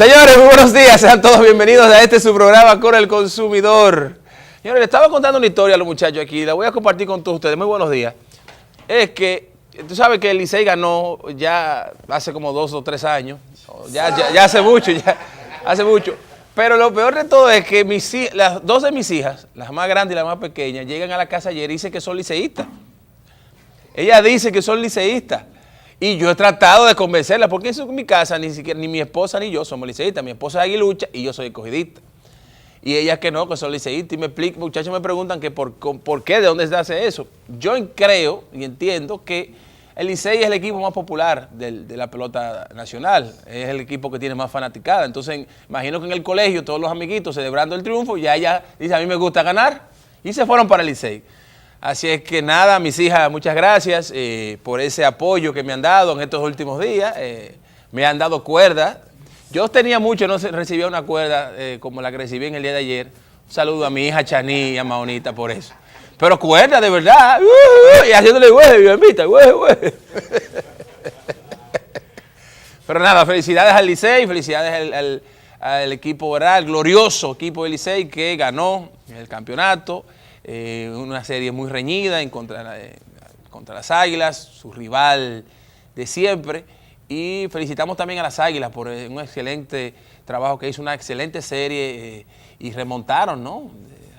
Señores, muy buenos días, sean todos bienvenidos a este su programa con el consumidor. Señores, les estaba contando una historia a los muchachos aquí, la voy a compartir con todos ustedes. Muy buenos días. Es que, tú sabes que el Licey ganó ya hace como 2 o 3 años, ya hace mucho, hace mucho. Pero lo peor de todo es que las 2 de mis hijas, la más grande y la más pequeña, llegan a la casa ayer y dicen que son liceístas. Ella dice que son liceístas. Y yo he tratado de convencerla, porque eso en mi casa ni mi esposa ni yo somos liceístas. Mi esposa es aguilucha y yo soy escogidista. Y ella que no, que son liceístas. Y me explica, muchachos me preguntan que por qué, de dónde se hace eso. Yo creo y entiendo que el Licey es el equipo más popular de la pelota nacional. Es el equipo que tiene más fanaticada. Entonces, imagino que en el colegio todos los amiguitos celebrando el triunfo, ya ella dice, a mí me gusta ganar. Y se fueron para el Licey. Así es que nada, mis hijas, muchas gracias por ese apoyo que me han dado en estos últimos días. Me han dado cuerda. Yo tenía mucho, no recibía una cuerda como la que recibí en el día de ayer. Un saludo a mi hija Chaní y a Maonita por eso. Pero cuerda de verdad. Y haciéndole huevo, huevo. Pero nada, felicidades al Licey, felicidades al equipo, ¿verdad? El glorioso equipo del Licey que ganó el campeonato. Una serie muy reñida contra las Águilas, su rival de siempre, y felicitamos también a las Águilas por un excelente trabajo que hizo, una excelente serie y remontaron, ¿no?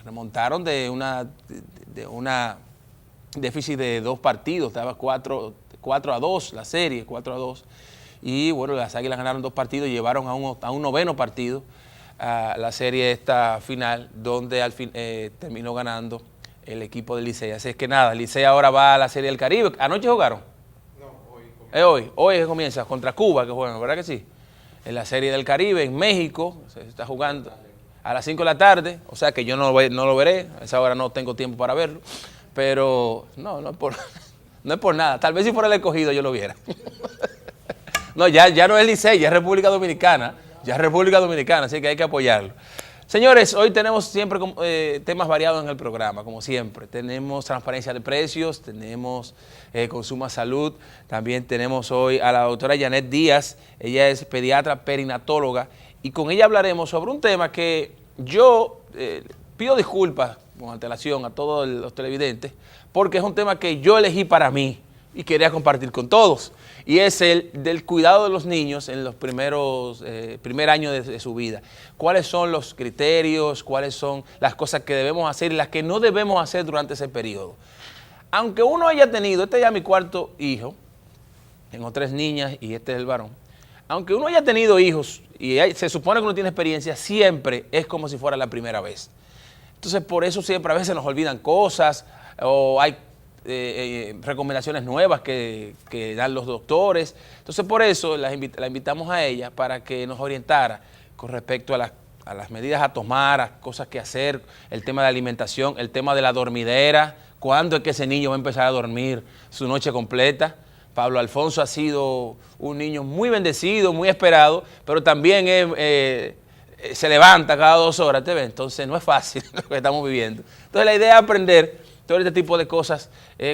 Remontaron de una déficit de 2 partidos, estaba 4-2 la serie, 4-2, y bueno, las Águilas ganaron 2 partidos y llevaron a un 9º partido a la serie esta final, donde al fin terminó ganando el equipo del Licey. Así es que nada, el Licey ahora va a la Serie del Caribe. ¿Anoche jugaron? No, hoy comienza. Hoy es que comienza, contra Cuba que juegan, ¿verdad que sí? En la Serie del Caribe, en México, se está jugando a las 5 de la tarde, o sea que yo no lo veré, a esa hora no tengo tiempo para verlo, pero no es por nada, tal vez si fuera el Escogido yo lo viera. No, ya no es Licey, ya es República Dominicana. Ya es República Dominicana, así que hay que apoyarlo. Señores, hoy tenemos siempre temas variados en el programa, como siempre. Tenemos transparencia de precios, tenemos Consuma Salud, también tenemos hoy a la doctora Janet Díaz, ella es pediatra perinatóloga, y con ella hablaremos sobre un tema que yo pido disculpas con antelación a todos los televidentes, porque es un tema que yo elegí para mí y quería compartir con todos. Y es el del cuidado de los niños en los primer año de su vida. ¿Cuáles son los criterios? ¿Cuáles son las cosas que debemos hacer y las que no debemos hacer durante ese periodo? Aunque uno haya tenido, este ya es mi 4º hijo, tengo 3 niñas y este es el varón. Aunque uno haya tenido hijos y se supone que uno tiene experiencia, siempre es como si fuera la primera vez. Entonces, por eso siempre a veces nos olvidan cosas o hay recomendaciones nuevas que dan los doctores. Entonces por eso la invitamos a ella para que nos orientara con respecto a las medidas a tomar, a cosas que hacer, el tema de alimentación, el tema de la dormidera, cuándo es que ese niño va a empezar a dormir su noche completa. Pablo Alfonso ha sido un niño muy bendecido, muy esperado, pero también se levanta cada 2 horas, ¿te ves? Entonces no es fácil lo que estamos viviendo. Entonces la idea es aprender todo este tipo de cosas,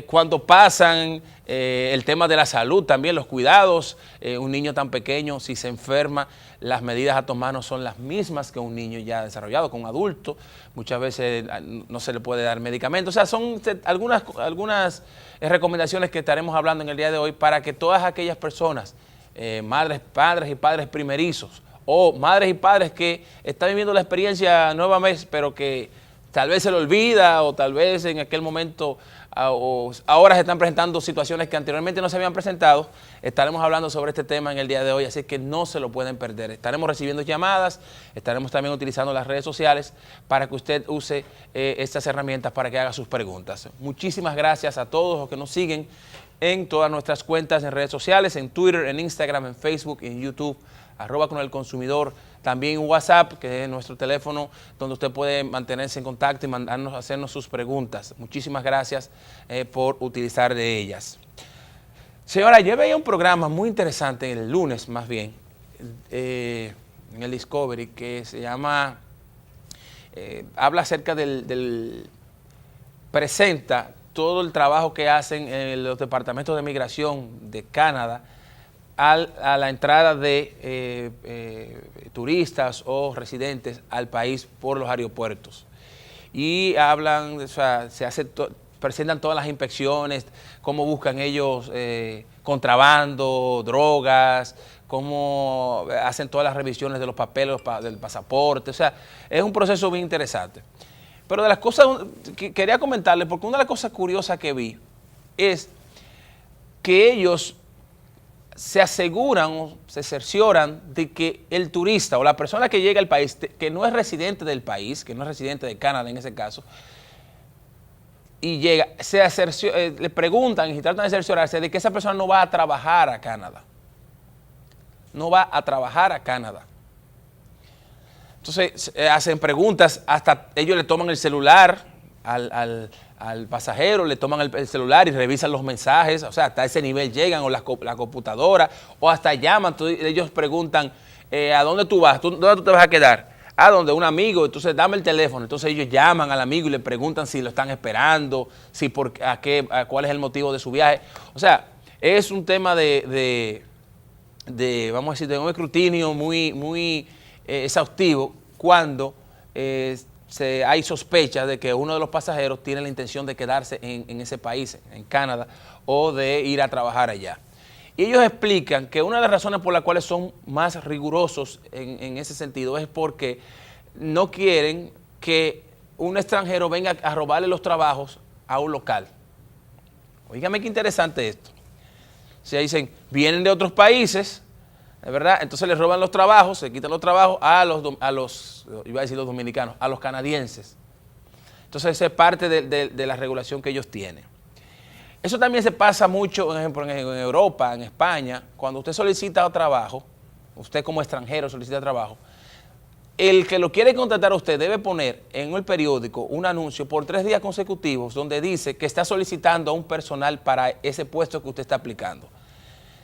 cuando pasan, el tema de la salud también, los cuidados, un niño tan pequeño, si se enferma, las medidas a tomar no son las mismas que un niño ya desarrollado, con un adulto, muchas veces no se le puede dar medicamentos, o sea, son algunas recomendaciones que estaremos hablando en el día de hoy para que todas aquellas personas, madres, padres y padres primerizos, o madres y padres que están viviendo la experiencia nueva vez, pero que tal vez se le olvida o tal vez en aquel momento o ahora se están presentando situaciones que anteriormente no se habían presentado. Estaremos hablando sobre este tema en el día de hoy, así que no se lo pueden perder. Estaremos recibiendo llamadas, estaremos también utilizando las redes sociales para que usted use estas herramientas para que haga sus preguntas. Muchísimas gracias a todos los que nos siguen en todas nuestras cuentas en redes sociales, en Twitter, en Instagram, en Facebook, en YouTube, @conelconsumidor. También WhatsApp, que es nuestro teléfono donde usted puede mantenerse en contacto y hacernos sus preguntas. Muchísimas gracias por utilizar de ellas. Señora, yo veía un programa muy interesante el lunes, más bien, en el Discovery, que se llama, habla acerca presenta todo el trabajo que hacen en los departamentos de migración de Canadá a la entrada de turistas o residentes al país por los aeropuertos. Y hablan, o sea, presentan todas las inspecciones, cómo buscan ellos contrabando, drogas, cómo hacen todas las revisiones de los papeles, del pasaporte. O sea, es un proceso bien interesante. Pero de las cosas que quería comentarles, porque una de las cosas curiosas que vi es que ellos se aseguran o se cercioran de que el turista o la persona que llega al país, que no es residente del país, que no es residente de Canadá en ese caso, y llega, le preguntan y tratan de cerciorarse de que esa persona no va a trabajar a Canadá. No va a trabajar a Canadá. Entonces hacen preguntas, hasta ellos le toman el celular al pasajero, le toman el celular y revisan los mensajes, o sea, hasta ese nivel llegan, o la computadora, o hasta llaman, ellos preguntan, ¿a dónde tú vas? ¿Dónde tú te vas a quedar? A donde un amigo, entonces dame el teléfono, entonces ellos llaman al amigo y le preguntan si lo están esperando, si cuál es el motivo de su viaje. O sea, es un tema vamos a decir, de un escrutinio muy exhaustivo cuando hay sospechas de que uno de los pasajeros tiene la intención de quedarse en ese país, en Canadá, o de ir a trabajar allá. Y ellos explican que una de las razones por las cuales son más rigurosos en ese sentido es porque no quieren que un extranjero venga a robarle los trabajos a un local. Oígame qué interesante esto. O sea, dicen, vienen de otros países, ¿verdad? Entonces les roban los trabajos, se quitan los trabajos iba a decir los dominicanos, a los canadienses. Entonces esa es parte de la regulación que ellos tienen. Eso también se pasa mucho, por ejemplo, en Europa, en España, cuando usted solicita trabajo, usted como extranjero solicita trabajo, el que lo quiere contratar a usted debe poner en el periódico un anuncio por 3 días consecutivos donde dice que está solicitando a un personal para ese puesto que usted está aplicando.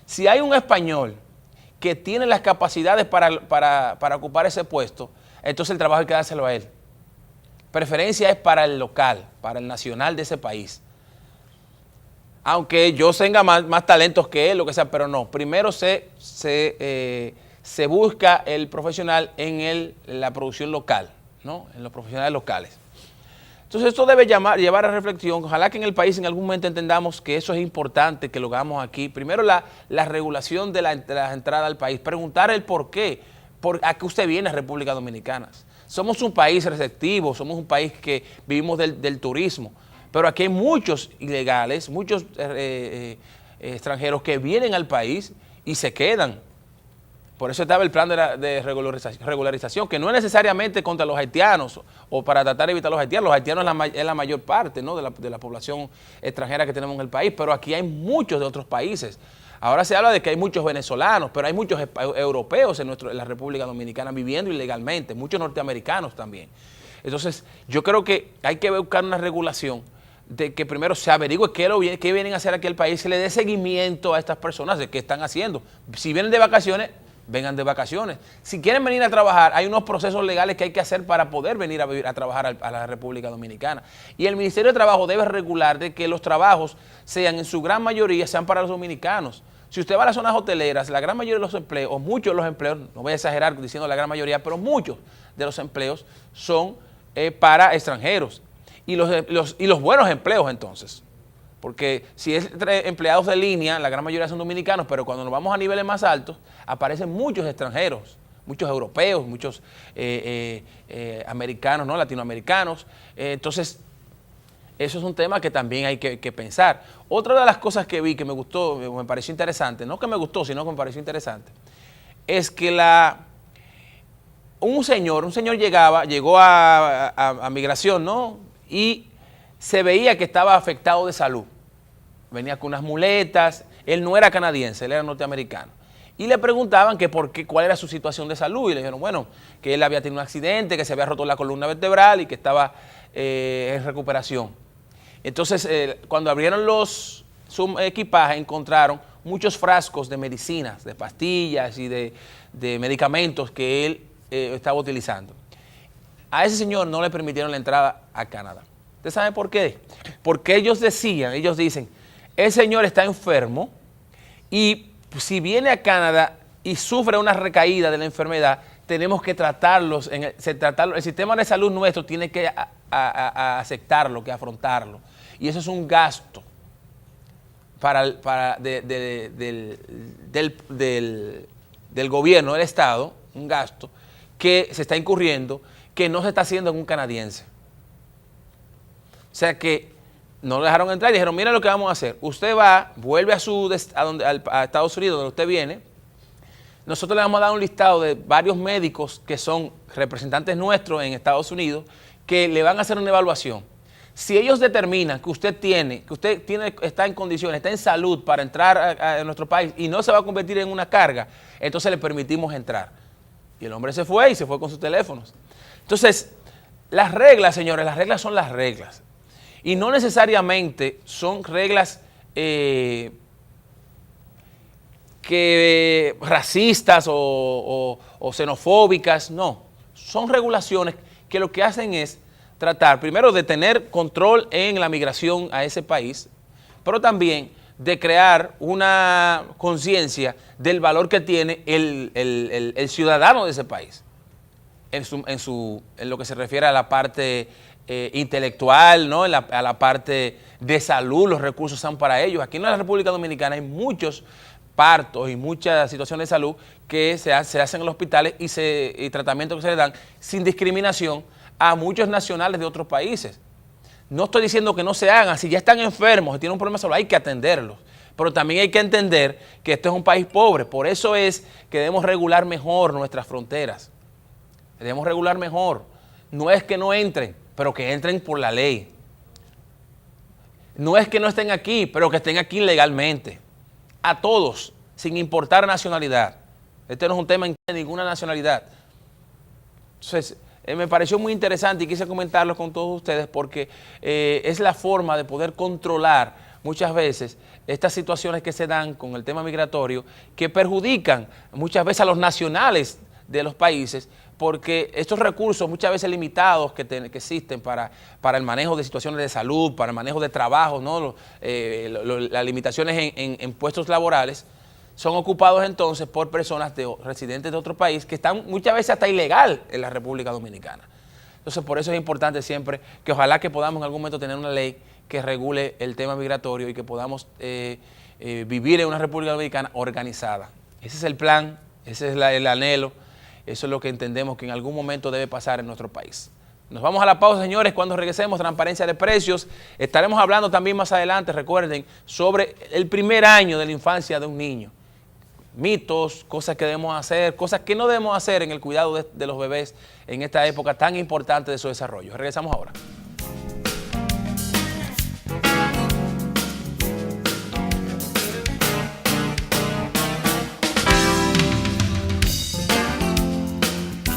Si hay un español que tiene las capacidades para ocupar ese puesto, entonces el trabajo hay que dárselo a él. Preferencia es para el local, para el nacional de ese país. Aunque yo tenga más talentos que él, lo que sea, pero no. Primero se busca el profesional en la producción local, ¿no? En los profesionales locales. Entonces esto debe llevar a reflexión. Ojalá que en el país en algún momento entendamos que eso es importante, que lo hagamos aquí. Primero la regulación de las entradas al país, preguntar el por qué, a qué usted viene a República Dominicana. Somos un país receptivo, somos un país que vivimos del turismo, pero aquí hay muchos ilegales, muchos extranjeros que vienen al país y se quedan. Por eso estaba el plan de regularización, que no es necesariamente contra los haitianos o para tratar de evitar a los haitianos. Los haitianos es la mayor parte, ¿no?, de la población extranjera que tenemos en el país, pero aquí hay muchos de otros países. Ahora se habla de que hay muchos venezolanos, pero hay muchos europeos en la República Dominicana viviendo ilegalmente, muchos norteamericanos también. Entonces, yo creo que hay que buscar una regulación de que primero se averigüe qué vienen a hacer aquí al país, se le dé seguimiento a estas personas de qué están haciendo. Si vienen de vacaciones, vengan de vacaciones. Si quieren venir a trabajar, hay unos procesos legales que hay que hacer para poder venir a trabajar a la República Dominicana. Y el Ministerio de Trabajo debe regular de que los trabajos sean, en su gran mayoría, sean para los dominicanos. Si usted va a las zonas hoteleras, la gran mayoría de los empleos, o muchos de los empleos, no voy a exagerar diciendo la gran mayoría, pero muchos de los empleos son para extranjeros. Y los buenos empleos entonces. Porque si es entre empleados de línea, la gran mayoría son dominicanos, pero cuando nos vamos a niveles más altos, aparecen muchos extranjeros, muchos europeos, muchos americanos, ¿no?, latinoamericanos. Entonces, eso es un tema que también hay que pensar. Otra de las cosas que vi que me gustó, me pareció interesante, no que me gustó, sino que me pareció interesante, es que un señor llegó a migración, ¿no?, y se veía que estaba afectado de salud. Venía con unas muletas, él no era canadiense, él era norteamericano. Y le preguntaban que cuál era su situación de salud, y le dijeron, bueno, que él había tenido un accidente, que se había roto la columna vertebral y que estaba en recuperación. Entonces, cuando abrieron su equipaje, encontraron muchos frascos de medicinas, de pastillas y de medicamentos que él estaba utilizando. A ese señor no le permitieron la entrada a Canadá. ¿Usted sabe por qué? Porque ellos dicen, el señor está enfermo y si viene a Canadá y sufre una recaída de la enfermedad, tenemos que tratarlos, el sistema de salud nuestro tiene que aceptarlo, que afrontarlo. Y eso es un gasto del gobierno, del Estado, un gasto que se está incurriendo, que no se está haciendo en un canadiense. O sea que no lo dejaron entrar y dijeron, mira lo que vamos a hacer. Usted vuelve a Estados Unidos, donde usted viene. Nosotros le vamos a dar un listado de varios médicos que son representantes nuestros en Estados Unidos que le van a hacer una evaluación. Si ellos determinan que usted está en condiciones, está en salud para entrar a nuestro país y no se va a convertir en una carga, entonces le permitimos entrar. Y el hombre se fue con sus teléfonos. Entonces, las reglas, señores, las reglas son las reglas. Y no necesariamente son reglas racistas o xenofóbicas, no. Son regulaciones que lo que hacen es tratar, primero, de tener control en la migración a ese país, pero también de crear una conciencia del valor que tiene el ciudadano de ese país, en lo que se refiere a la parte intelectual, ¿no? a la parte de salud, los recursos son para ellos. Aquí en la República Dominicana hay muchos partos y muchas situaciones de salud que se hacen en los hospitales y tratamientos que se les dan sin discriminación a muchos nacionales de otros países. No estoy diciendo que no se hagan, si ya están enfermos, si tienen un problema de salud, hay que atenderlos. Pero también hay que entender que este es un país pobre, por eso es que debemos regular mejor nuestras fronteras. Debemos regular mejor. No es que no entren, pero que entren por la ley. No es que no estén aquí, pero que estén aquí legalmente. A todos, sin importar nacionalidad. Este no es un tema de ninguna nacionalidad. Entonces, me pareció muy interesante y quise comentarlo con todos ustedes porque es la forma de poder controlar muchas veces estas situaciones que se dan con el tema migratorio que perjudican muchas veces a los nacionales de los países, porque estos recursos muchas veces limitados que existen para el manejo de situaciones de salud, para el manejo de trabajo, ¿no? Las limitaciones en puestos laborales, son ocupados entonces por personas residentes de otro país que están muchas veces hasta ilegal en la República Dominicana. Entonces por eso es importante siempre que ojalá que podamos en algún momento tener una ley que regule el tema migratorio y que podamos vivir en una República Dominicana organizada. Ese es el plan, ese es el anhelo. Eso es lo que entendemos que en algún momento debe pasar en nuestro país. Nos vamos a la pausa, señores. Cuando regresemos, transparencia de precios. Estaremos hablando también más adelante, recuerden, sobre el primer año de la infancia de un niño. Mitos, cosas que debemos hacer, cosas que no debemos hacer en el cuidado de los bebés en esta época tan importante de su desarrollo. Regresamos ahora.